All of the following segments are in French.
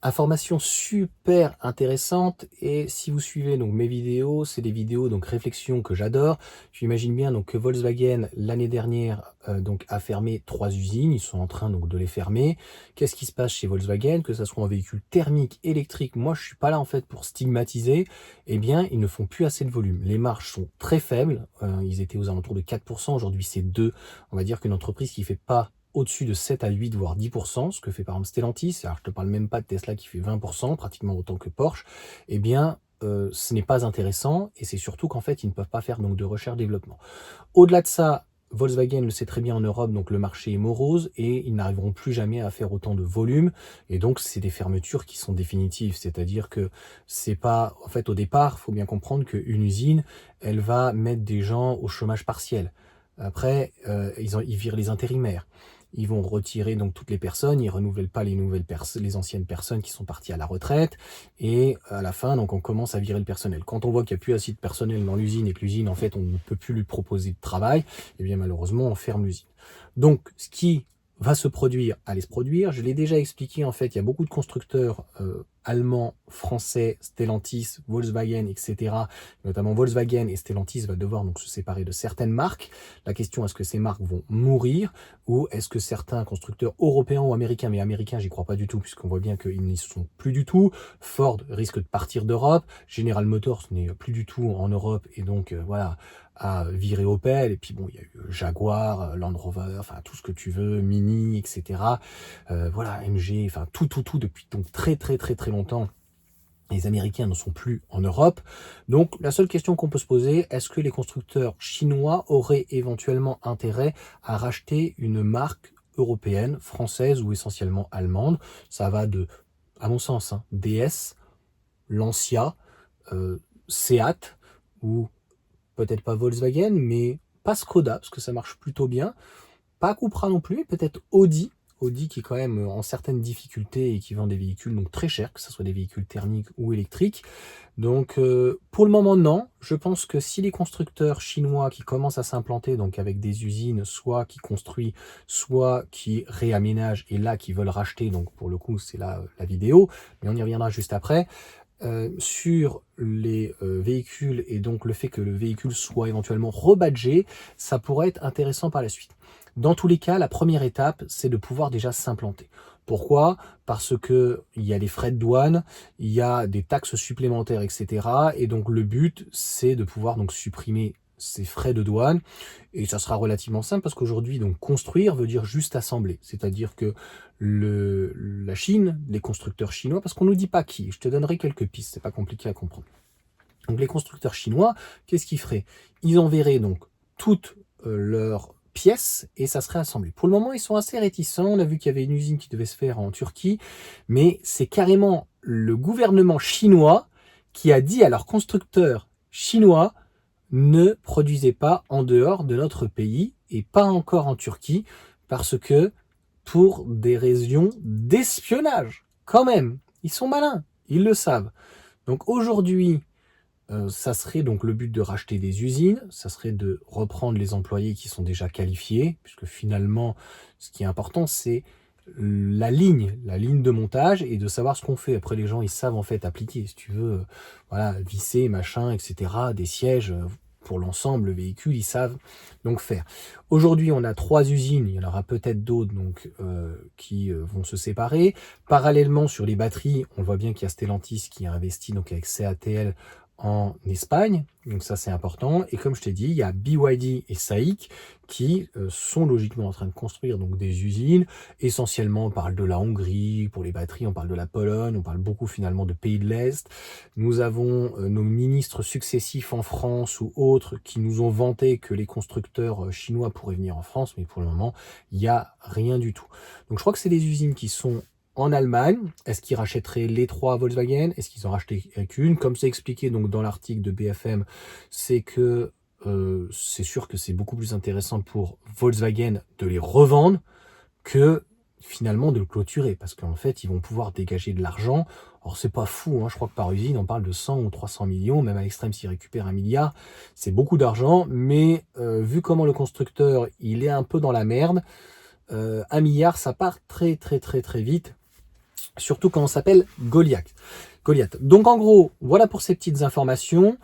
Information super intéressante et si vous suivez donc mes vidéos, c'est des vidéos donc réflexion que j'adore. J'imagine bien donc que Volkswagen l'année dernière donc a fermé 3 usines, ils sont en train donc de les fermer. Qu'est-ce qui se passe chez Volkswagen? Que ça soit un véhicule thermique, électrique, moi je suis pas là en fait pour stigmatiser, eh bien ils ne font plus assez de volume. Les marges sont très faibles, ils étaient aux alentours de 4%, aujourd'hui c'est 2. On va dire qu'une entreprise qui fait pas au-dessus de 7 à 8, voire 10%, ce que fait par exemple Stellantis, alors je te parle même pas de Tesla qui fait 20%, pratiquement autant que Porsche, eh bien, ce n'est pas intéressant et c'est surtout qu'en fait, ils ne peuvent pas faire donc de recherche-développement. Au-delà de ça, Volkswagen le sait très bien en Europe, donc le marché est morose et ils n'arriveront plus jamais à faire autant de volume. Et donc, c'est des fermetures qui sont définitives. C'est-à-dire que c'est pas, en fait, au départ, il faut bien comprendre qu'une usine, elle va mettre des gens au chômage partiel. Après, ils virent les intérimaires. Ils vont retirer donc toutes les personnes, ils renouvellent pas les anciennes personnes qui sont parties à la retraite. Et à la fin, donc on commence à virer le personnel. Quand on voit qu'il n'y a plus assez de personnel dans l'usine et que l'usine, en fait, on ne peut plus lui proposer de travail, eh bien malheureusement, on ferme l'usine. Donc, ce qui va se produire, allait se produire. Je l'ai déjà expliqué, en fait, il y a beaucoup de constructeurs allemands, français, Stellantis, Volkswagen, etc. Notamment Volkswagen et Stellantis va devoir donc se séparer de certaines marques. La question, est-ce que ces marques vont mourir ou est-ce que certains constructeurs européens ou américains, mais américains, j'y crois pas du tout, puisqu'on voit bien qu'ils n'y sont plus du tout. Ford risque de partir d'Europe. General Motors n'est plus du tout en Europe et donc voilà, a viré Opel. Et puis bon, il y a eu Jaguar, Land Rover, enfin tout ce que tu veux, Mini, etc. Voilà, MG, enfin tout depuis donc très longtemps. Les Américains ne sont plus en Europe. Donc la seule question qu'on peut se poser, est-ce que les constructeurs chinois auraient éventuellement intérêt à racheter une marque européenne, française ou essentiellement allemande? Ça va de, à mon sens, hein, DS, Lancia, Seat, ou peut-être pas Volkswagen, mais pas Skoda, parce que ça marche plutôt bien. Pas Cupra non plus, peut-être Audi. Audi qui est quand même en certaines difficultés et qui vend des véhicules donc très chers, que ce soit des véhicules thermiques ou électriques. Donc pour le moment non. Je pense que si les constructeurs chinois qui commencent à s'implanter donc avec des usines, soit qui construisent, soit qui réaménagent et là qui veulent racheter, donc pour le coup c'est là la vidéo, mais on y reviendra juste après. Sur les véhicules et donc le fait que le véhicule soit éventuellement rebadgé, ça pourrait être intéressant par la suite. Dans tous les cas, la première étape, c'est de pouvoir déjà s'implanter. Pourquoi? Parce que il y a des frais de douane, il y a des taxes supplémentaires, etc. Et donc le but, c'est de pouvoir donc supprimer ces frais de douane. Et ça sera relativement simple parce qu'aujourd'hui, donc construire veut dire juste assembler. C'est-à-dire que la Chine, les constructeurs chinois, parce qu'on ne nous dit pas qui, je te donnerai quelques pistes, c'est pas compliqué à comprendre. Donc les constructeurs chinois, qu'est-ce qu'ils feraient? Ils enverraient donc toutes leurs pièces et ça serait assemblé. Pour le moment, ils sont assez réticents. On a vu qu'il y avait une usine qui devait se faire en Turquie, mais c'est carrément le gouvernement chinois qui a dit à leurs constructeurs chinois ne produisez pas en dehors de notre pays et pas encore en Turquie parce que pour des raisons d'espionnage, quand même, ils sont malins, ils le savent. Donc aujourd'hui, ça serait donc le but de racheter des usines, ça serait de reprendre les employés qui sont déjà qualifiés, puisque finalement, ce qui est important, c'est la ligne de montage et de savoir ce qu'on fait. Après, les gens, ils savent en fait appliquer, si tu veux, voilà, visser, machin, etc., des sièges pour l'ensemble, le véhicule, ils savent donc faire. Aujourd'hui, on a 3 usines, il y en aura peut-être d'autres donc qui vont se séparer. Parallèlement, sur les batteries, on voit bien qu'il y a Stellantis qui a investi donc avec CATL en Espagne, donc ça c'est important. Et comme je t'ai dit, il y a BYD et SAIC qui sont logiquement en train de construire donc des usines. Essentiellement, on parle de la Hongrie pour les batteries, on parle de la Pologne, on parle beaucoup finalement de pays de l'Est. Nous avons nos ministres successifs en France ou autres qui nous ont vanté que les constructeurs chinois pourraient venir en France, mais pour le moment, il n'y a rien du tout. Donc je crois que c'est des usines qui sont en Allemagne. Est-ce qu'ils rachèteraient les 3 Volkswagen? Est-ce qu'ils en rachetaient qu'une? Comme c'est expliqué donc dans l'article de BFM, c'est que c'est sûr que c'est beaucoup plus intéressant pour Volkswagen de les revendre que finalement de le clôturer, parce qu'en fait, ils vont pouvoir dégager de l'argent. Alors, c'est pas fou, hein, je crois que par usine, on parle de 100 ou 300 millions, même à l'extrême, s'ils récupèrent 1 milliard, c'est beaucoup d'argent, mais vu comment le constructeur, il est un peu dans la merde, 1 milliard, ça part très vite. surtout quand on s'appelle Goliath. Donc en gros, voilà pour ces petites informations.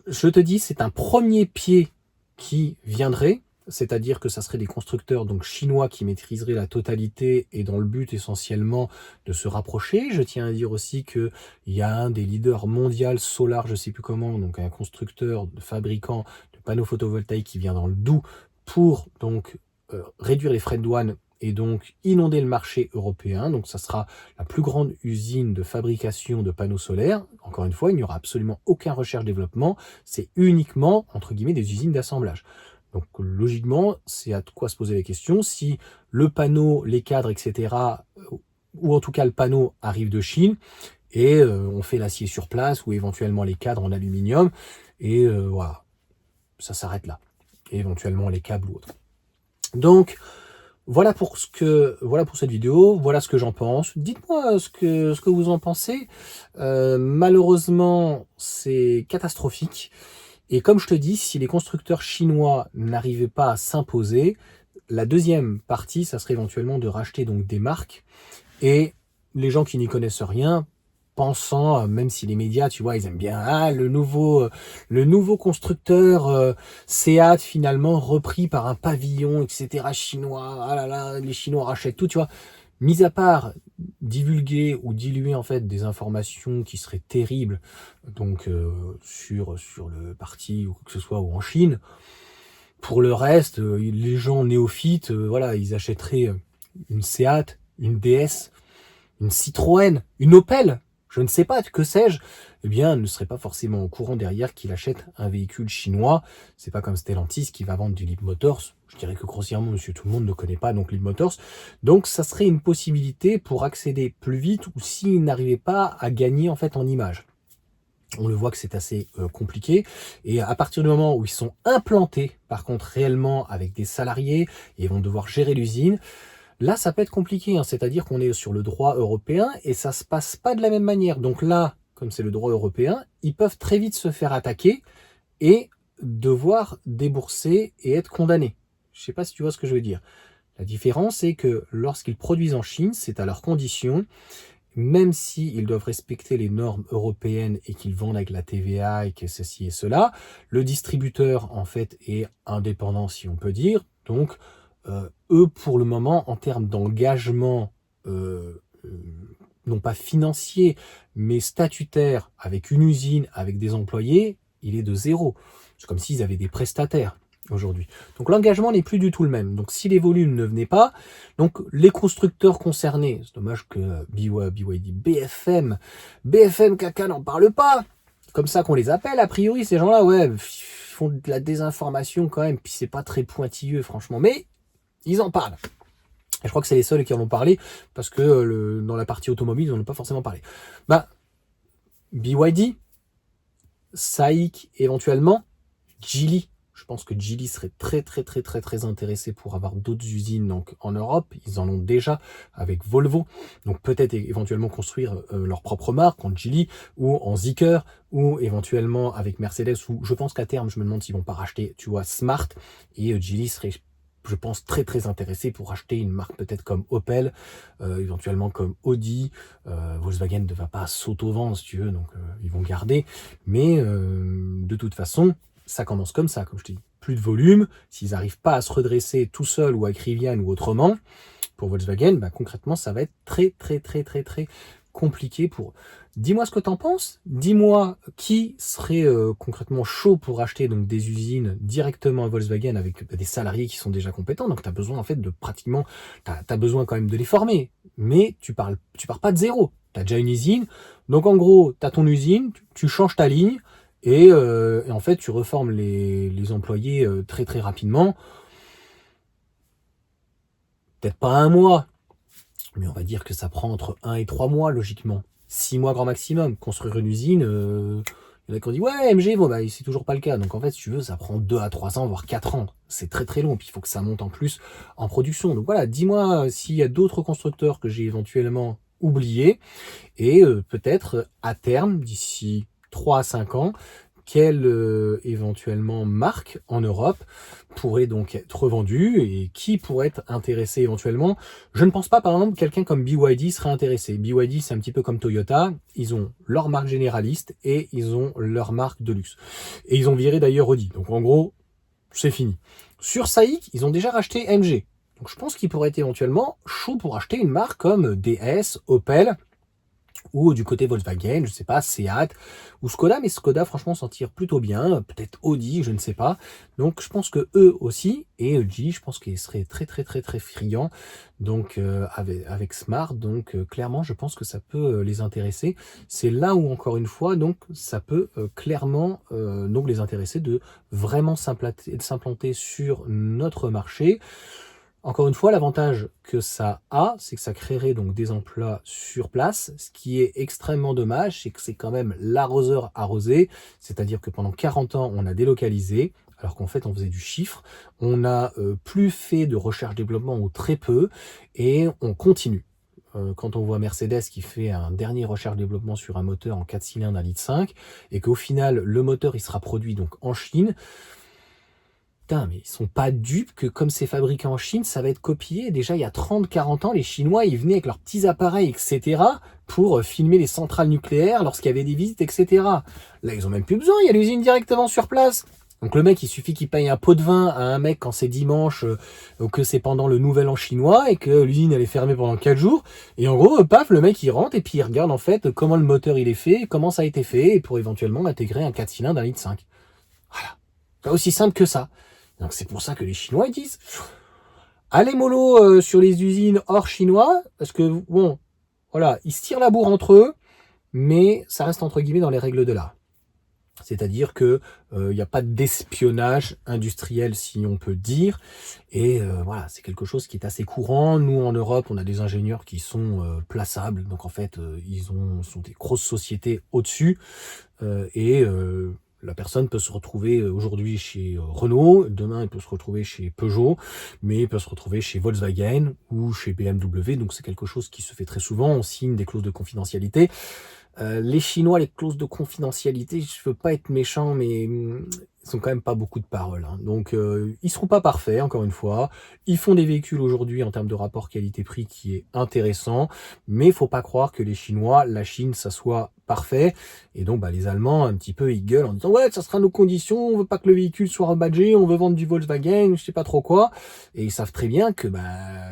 Je te dis, c'est un premier pied qui viendrait, c'est-à-dire que ça serait des constructeurs donc chinois qui maîtriseraient la totalité et dans le but essentiellement de se rapprocher. Je tiens à dire aussi qu'il y a un des leaders mondial Solar, je ne sais plus comment, donc un constructeur, fabricant de panneaux photovoltaïques qui vient dans le Doubs pour donc réduire les frais de douane et donc inonder le marché européen. Donc ça sera la plus grande usine de fabrication de panneaux solaires. Encore une fois, il n'y aura absolument aucun recherche-développement, c'est uniquement, entre guillemets, des usines d'assemblage. Donc logiquement, c'est à quoi se poser la question. Si le panneau, les cadres, etc., ou en tout cas le panneau arrive de Chine, et on fait l'acier sur place, ou éventuellement les cadres en aluminium, et voilà, ça s'arrête là. Et éventuellement les câbles ou autre. Donc, voilà pour cette vidéo, voilà ce que j'en pense. Dites-moi ce que vous en pensez. Malheureusement, c'est catastrophique. Et comme je te dis, si les constructeurs chinois n'arrivaient pas à s'imposer, la deuxième partie, ça serait éventuellement de racheter donc des marques. Et les gens qui n'y connaissent rien, pensant, même si les médias, tu vois, ils aiment bien, le nouveau constructeur Seat finalement repris par un pavillon, etc. chinois, ah là là, les Chinois rachètent tout, tu vois. Mis à part divulguer ou diluer en fait des informations qui seraient terribles, donc sur le parti ou quoi que ce soit ou en Chine. Pour le reste, les gens néophytes, voilà, ils achèteraient une Seat, une DS, une Citroën, une Opel, je ne sais pas, que sais-je, eh bien, ne serait pas forcément au courant derrière qu'il achète un véhicule chinois. C'est pas comme Stellantis qui va vendre du Leapmotor. Je dirais que grossièrement, monsieur tout le monde ne connaît pas donc Leapmotor. Donc, ça serait une possibilité pour accéder plus vite ou s'il n'arrivait pas à gagner en fait en image. On le voit que c'est assez compliqué. Et à partir du moment où ils sont implantés, par contre, réellement avec des salariés, et ils vont devoir gérer l'usine, là, ça peut être compliqué, hein, c'est-à-dire qu'on est sur le droit européen et ça se passe pas de la même manière. Donc là, comme c'est le droit européen, ils peuvent très vite se faire attaquer et devoir débourser et être condamnés. Je sais pas si tu vois ce que je veux dire. La différence, c'est que lorsqu'ils produisent en Chine, c'est à leurs conditions, même s'ils doivent respecter les normes européennes et qu'ils vendent avec la TVA et que ceci et cela, le distributeur, en fait, est indépendant, si on peut dire. Donc, eux, pour le moment, en termes d'engagement, non pas financier, mais statutaire, avec une usine, avec des employés, il est de zéro. C'est comme s'ils avaient des prestataires aujourd'hui. Donc l'engagement n'est plus du tout le même. Donc si les volumes ne venaient pas, donc les constructeurs concernés, c'est dommage que BYD, BFM caca n'en parle pas. Comme ça qu'on les appelle, a priori, ces gens-là, ouais, ils font de la désinformation quand même, puis c'est pas très pointilleux, franchement. Mais ils en parlent. Et je crois que c'est les seuls qui en ont parlé, parce que dans la partie automobile, ils n'en ont pas forcément parlé. Bah, BYD, SAIC, éventuellement, Geely. Je pense que Geely serait très intéressé pour avoir d'autres usines donc, en Europe. Ils en ont déjà avec Volvo. Donc peut-être éventuellement construire leur propre marque en Geely ou en Zeekr ou éventuellement avec Mercedes. Ou je pense qu'à terme, je me demande s'ils vont pas racheter, tu vois, Smart. Et Geely serait, je pense, très intéressé pour acheter une marque peut-être comme Opel, éventuellement comme Audi. Volkswagen ne va pas s'auto-vendre, si tu veux, donc ils vont garder. Mais de toute façon, ça commence comme ça, comme je te dis. Plus de volume, s'ils n'arrivent pas à se redresser tout seuls ou avec Rivian ou autrement, pour Volkswagen, bah, concrètement, ça va être très compliqué pour... Dis-moi ce que tu en penses. Dis-moi qui serait concrètement chaud pour acheter donc, des usines directement à Volkswagen avec des salariés qui sont déjà compétents. Donc, tu as besoin en fait de pratiquement... Tu as besoin quand même de les former. Mais tu pars pas de zéro. Tu as déjà une usine. Donc, en gros, tu as ton usine, tu changes ta ligne. Et en fait, tu reformes les employés très rapidement. Peut-être pas un mois, mais on va dire que ça prend entre 1 et 3 mois, logiquement. 6 mois grand maximum. Construire une usine, il y en a qui ont dit « Ouais, MG, bon, bah, c'est toujours pas le cas. » Donc en fait, si tu veux, ça prend 2 à 3 ans, voire 4 ans. C'est très long, puis il faut que ça monte en plus en production. Donc voilà, dis-moi s'il y a d'autres constructeurs que j'ai éventuellement oubliés. Et peut-être, à terme, d'ici 3 à 5 ans, quelle éventuellement marque en Europe pourrait donc être vendue et qui pourrait être intéressé éventuellement. Je ne pense pas par exemple quelqu'un comme BYD serait intéressé. BYD c'est un petit peu comme Toyota, ils ont leur marque généraliste et ils ont leur marque de luxe. Et ils ont viré d'ailleurs Audi, donc en gros c'est fini. Sur SAIC, ils ont déjà racheté MG. Donc je pense qu'ils pourraient être éventuellement chauds pour acheter une marque comme DS, Opel, ou du côté Volkswagen, je sais pas, Seat ou Skoda, mais Skoda franchement s'en tire plutôt bien, peut-être Audi, je ne sais pas. Donc je pense que eux aussi, et LG, je pense qu'ils seraient très friands donc avec Smart, donc clairement je pense que ça peut les intéresser. C'est là où encore une fois donc ça peut clairement donc les intéresser de vraiment s'implanter sur notre marché. Encore une fois, l'avantage que ça a, c'est que ça créerait donc des emplois sur place. Ce qui est extrêmement dommage, c'est que c'est quand même l'arroseur arrosé, c'est-à-dire que pendant 40 ans, on a délocalisé, alors qu'en fait, on faisait du chiffre. On n'a plus fait de recherche-développement ou très peu, et on continue. Quand on voit Mercedes qui fait un dernier recherche-développement sur un moteur en 4 cylindres 1,5 litre, et qu'au final, le moteur, il sera produit donc en Chine. Putain, mais ils sont pas dupes que comme c'est fabriqué en Chine, ça va être copié. Déjà, il y a 30-40 ans, les Chinois, ils venaient avec leurs petits appareils, etc., pour filmer les centrales nucléaires lorsqu'il y avait des visites, etc. Là, ils ont même plus besoin, il y a l'usine directement sur place. Donc le mec, il suffit qu'il paye un pot de vin à un mec quand c'est dimanche, ou que c'est pendant le nouvel an chinois, et que l'usine, elle est fermée pendant 4 jours. Et en gros, paf, le mec, il rentre, et puis il regarde en fait comment le moteur, il est fait, comment ça a été fait, et pour éventuellement intégrer un 4 cylindres 1,5 litre. Voilà. C'est aussi simple que ça. Donc c'est pour ça que les Chinois ils disent allez mollo sur les usines hors chinois, parce que bon, voilà, ils se tirent la bourre entre eux, mais ça reste entre guillemets dans les règles de l'art. C'est-à-dire que il n'y a pas d'espionnage industriel, si on peut dire, et voilà, c'est quelque chose qui est assez courant. Nous en Europe, on a des ingénieurs qui sont plaçables, donc en fait, sont des grosses sociétés au-dessus, et la personne peut se retrouver aujourd'hui chez Renault, demain elle peut se retrouver chez Peugeot, mais elle peut se retrouver chez Volkswagen ou chez BMW, donc c'est quelque chose qui se fait très souvent, on signe des clauses de confidentialité. Les Chinois, les clauses de confidentialité, je veux pas être méchant, mais ils ont quand même pas beaucoup de paroles. Hein. Donc ils seront pas parfaits, encore une fois. Ils font des véhicules aujourd'hui en termes de rapport qualité-prix qui est intéressant, mais il faut pas croire que les Chinois, la Chine, ça soit parfait. Et donc les Allemands, un petit peu, ils gueulent en disant ouais, ça sera nos conditions, on veut pas que le véhicule soit rebadgé, on veut vendre du Volkswagen, je sais pas trop quoi. Et ils savent très bien que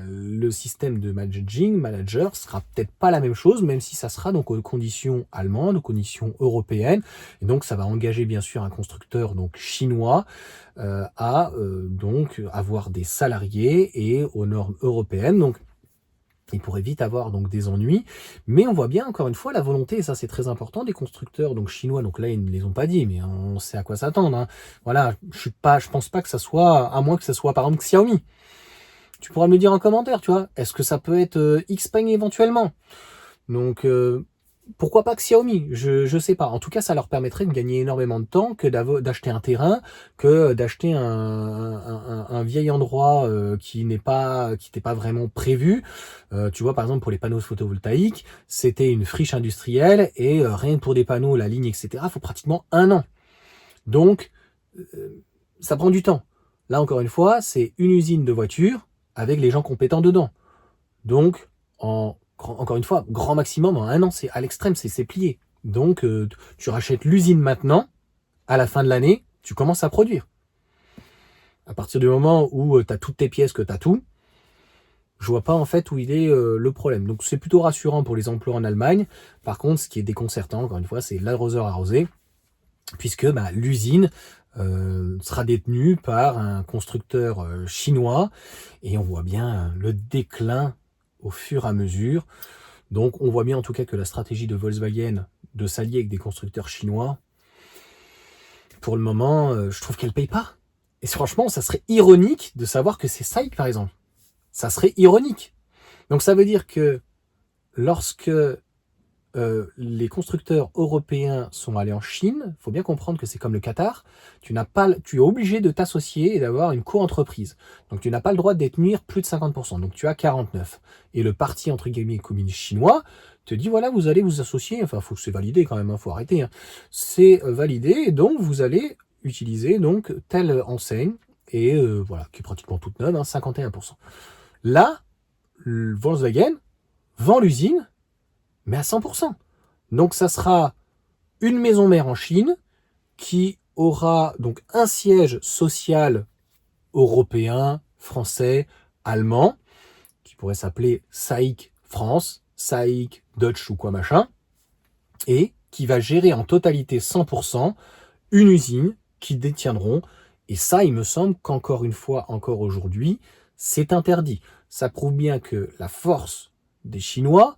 le système de manager sera peut-être pas la même chose, même si ça sera donc aux conditions allemandes, aux conditions européennes. Et donc ça va engager bien sûr un constructeur donc chinois à donc avoir des salariés et aux normes européennes. Donc il pourrait vite avoir donc des ennuis, mais on voit bien encore une fois la volonté, et ça c'est très important, des constructeurs donc chinois. Donc là ils ne les ont pas dit, mais on sait à quoi s'attendre. Hein. Voilà, je pense pas que ça soit, à moins que ça soit par exemple Xiaomi. Tu pourras me le dire en commentaire, tu vois. Est-ce que ça peut être Xpeng éventuellement? Donc pourquoi pas que Xiaomi, je sais pas. En tout cas, ça leur permettrait de gagner énormément de temps que d'acheter un terrain, que d'acheter un vieil endroit qui n'était pas vraiment prévu. Tu vois, par exemple, pour les panneaux photovoltaïques, c'était une friche industrielle et rien que pour des panneaux, la ligne, etc., il faut pratiquement 1 an. Donc, ça prend du temps. Là, encore une fois, c'est une usine de voitures avec les gens compétents dedans. Donc, encore une fois, grand maximum en 1 an, c'est à l'extrême, c'est plié. Donc, tu rachètes l'usine maintenant, à la fin de l'année, tu commences à produire. À partir du moment où tu as toutes tes pièces, que tu as tout, je vois pas en fait où il est le problème. Donc, c'est plutôt rassurant pour les emplois en Allemagne. Par contre, ce qui est déconcertant, encore une fois, c'est l'arroseur arrosé, puisque l'usine sera détenue par un constructeur chinois, et on voit bien le déclin au fur et à mesure. Donc on voit bien en tout cas que la stratégie de Volkswagen de s'allier avec des constructeurs chinois, pour le moment, je trouve qu'elle paye pas. Et franchement, ça serait ironique de savoir que c'est SAIC par exemple. Ça serait ironique. Donc ça veut dire que lorsque les constructeurs européens sont allés en Chine, il faut bien comprendre que c'est comme le Qatar, tu es obligé de t'associer et d'avoir une co-entreprise. Donc tu n'as pas le droit de détenir plus de 50%, donc tu as 49%. Et le parti, entre guillemets, communiste chinois te dit, voilà, vous allez vous associer, enfin, faut que c'est validé quand même, faut arrêter. Hein. C'est validé, et donc vous allez utiliser donc telle enseigne, et voilà, qui est pratiquement toute neuve, 51%. Là, Volkswagen vend l'usine, mais à 100%. Donc ça sera une maison mère en Chine qui aura donc un siège social européen, français, allemand, qui pourrait s'appeler SAIC France, SAIC Dutch ou quoi machin, et qui va gérer en totalité 100% une usine qu'ils détiendront. Et ça, il me semble qu'encore une fois, encore aujourd'hui, c'est interdit. Ça prouve bien que la force des Chinois,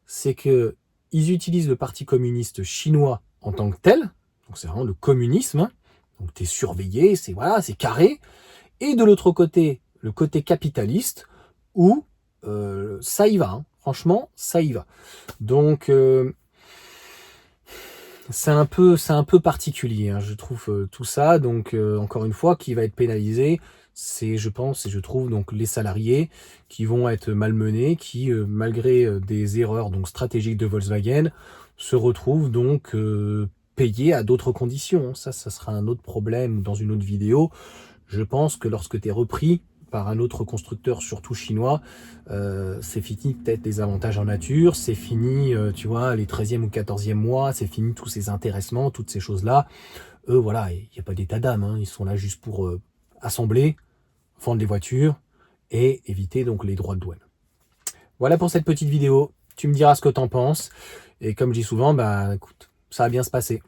c'est que ils utilisent le Parti communiste chinois en tant que tel, donc c'est vraiment le communisme, hein. Donc tu es surveillé, c'est voilà, c'est carré. Et de l'autre côté, le côté capitaliste, où ça y va, hein. Franchement, ça y va. Donc c'est un peu particulier, hein, je trouve tout ça. Donc encore une fois, qui va être pénalisé, c'est, je pense et je trouve, donc les salariés qui vont être malmenés, qui malgré des erreurs donc stratégiques de Volkswagen se retrouvent donc payés à d'autres conditions. Ça sera un autre problème dans une autre vidéo. Je pense que lorsque tu es repris par un autre constructeur, surtout chinois, c'est fini peut-être les avantages en nature, c'est fini, tu vois, les 13e ou 14e mois, c'est fini tous ces intéressements, toutes ces choses-là. Eux, voilà, il n'y a pas d'état d'âme, hein. Ils sont là juste pour assembler, vendre des voitures et éviter donc les droits de douane. Voilà pour cette petite vidéo. Tu me diras ce que t'en penses. Et comme je dis souvent, bah écoute, ça va bien se passer.